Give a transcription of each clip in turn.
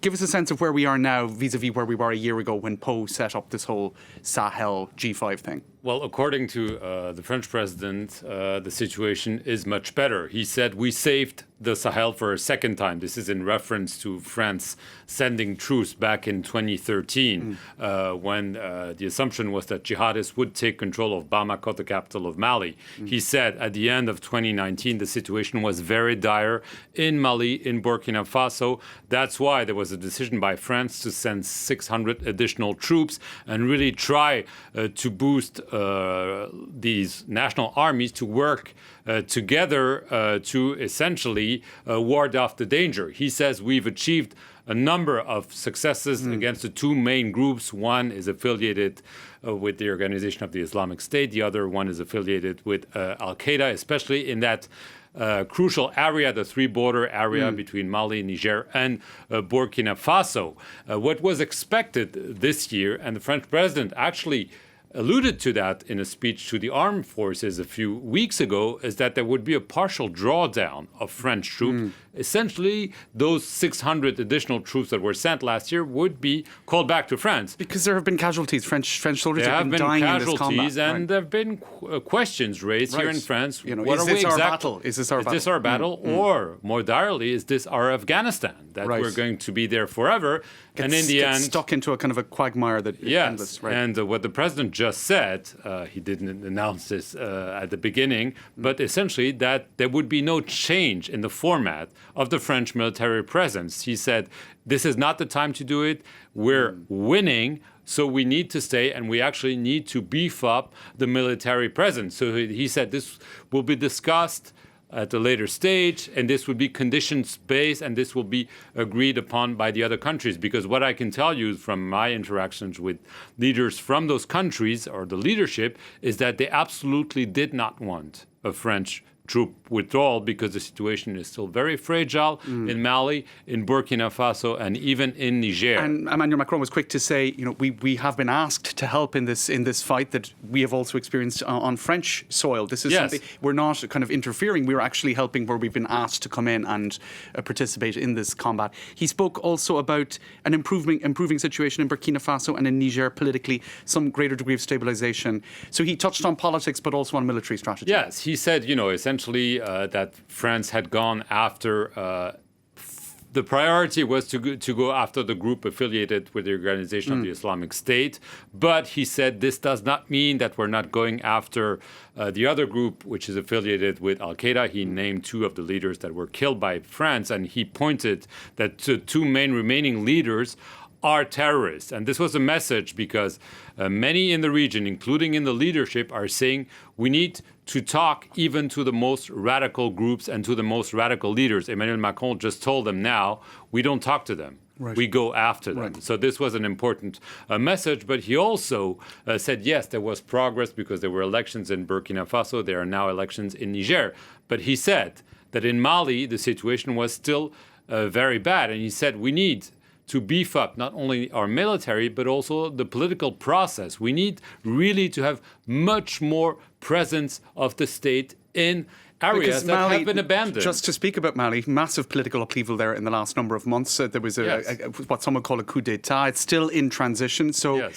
give us a sense of where we are now vis-a-vis where we were a year ago when Poe set up this whole Sahel G5 thing. Well, according to the French president, the situation is much better. He said, we saved the Sahel for a second time. This is in reference to France sending troops back in 2013, when the assumption was that jihadists would take control of Bamako, the capital of Mali. He said at the end of 2019, the situation was very dire in Mali, in Burkina Faso. That's why there was a decision by France to send 600 additional troops and really try to boost these national armies to work together to essentially ward off the danger. He says we've achieved a number of successes against the two main groups. One is affiliated with the Organization of the Islamic State. The other one is affiliated with Al-Qaeda, especially in that crucial area, the three-border area between Mali, Niger, and Burkina Faso. What was expected this year, and the French president actually alluded to that in a speech to the armed forces a few weeks ago, is that there would be a partial drawdown of French troops. Essentially, those 600 additional troops that were sent last year would be called back to France. Because there have been casualties. French soldiers have been dying casualties, in this combat. And there have been questions raised here in France. What is this our battle? Is this our battle? Or, more direly, is this our Afghanistan? That we're going to be there forever. And in the end, stuck into a kind of a quagmire that is endless. Right? And what the president just said, he didn't announce this at the beginning, but essentially that there would be no change in the format of the French military presence. He said, this is not the time to do it. We're winning, so we need to stay, and we actually need to beef up the military presence. So he said this will be discussed at a later stage, and this would be conditions-based, and this will be agreed upon by the other countries. Because what I can tell you from my interactions with leaders from those countries, or the leadership, is that they absolutely did not want a French troop withdrawal because the situation is still very fragile in Mali, in Burkina Faso, and even in Niger. And Emmanuel Macron was quick to say, we have been asked to help in this fight that we have also experienced on French soil. This is something we're not kind of interfering. We're actually helping where we've been asked to come in and participate in this combat. He spoke also about an improving situation in Burkina Faso and in Niger politically, some greater degree of stabilization. So he touched on politics, but also on military strategy. Yes, he said, essentially that France had gone after the priority was to go after the group affiliated with the Organization of the Islamic State. But he said this does not mean that we're not going after the other group, which is affiliated with Al-Qaeda. He named two of the leaders that were killed by France, and he pointed that the two main remaining leaders are terrorists. And this was a message because many in the region, including in the leadership, are saying we need to talk even to the most radical groups and to the most radical leaders. Emmanuel Macron just told them now, we don't talk to them. Right. We go after them. Right. So this was an important message. But he also said, yes, there was progress because there were elections in Burkina Faso. There are now elections in Niger. But he said that in Mali, the situation was still very bad. And he said, we need to beef up not only our military, but also the political process. We need really to have much more presence of the state in areas that Mali, have been abandoned. Just to speak about Mali, massive political upheaval there in the last number of months. There was what some would call a coup d'etat. It's still in transition. So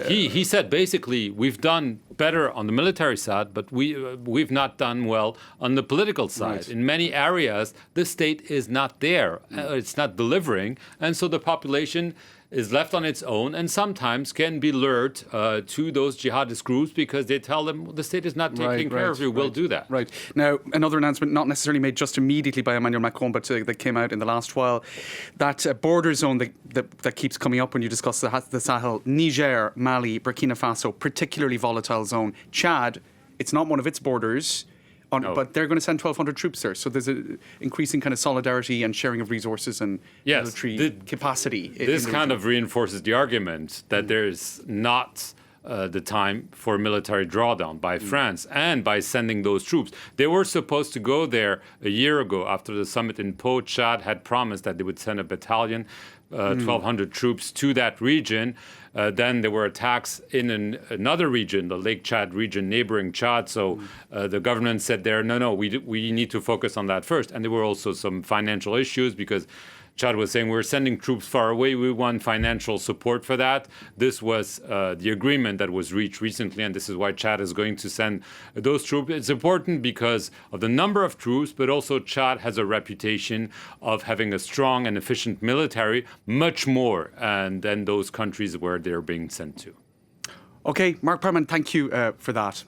he said basically we've done better on the military side, but we've not done well on the political side. Right. In many areas, the state is not there. It's not delivering. And so the population is left on its own and sometimes can be lured to those jihadist groups because they tell them the state is not taking care of you. We'll do that. Right. Now, another announcement, not necessarily made just immediately by Emmanuel Macron, but that came out in the last while, that border zone that keeps coming up when you discuss the Sahel, Niger, Mali, Burkina Faso, particularly volatile zone. Chad, it's not one of its borders. But they're going to send 1,200 troops there. So there's an increasing kind of solidarity and sharing of resources and military capacity. This kind of reinforces the argument that there's not the time for military drawdown by France and by sending those troops. They were supposed to go there a year ago after the summit in Pau. Chad had promised that they would send a battalion, 1,200 troops to that region. Then there were attacks in another region, the Lake Chad region, neighboring Chad. So the government said there, no, we need to focus on that first. And there were also some financial issues because Chad was saying, we're sending troops far away. We want financial support for that. This was the agreement that was reached recently, and this is why Chad is going to send those troops. It's important because of the number of troops, but also Chad has a reputation of having a strong and efficient military, much more than those countries where they're being sent to. Okay, Marc Perelman, thank you for that.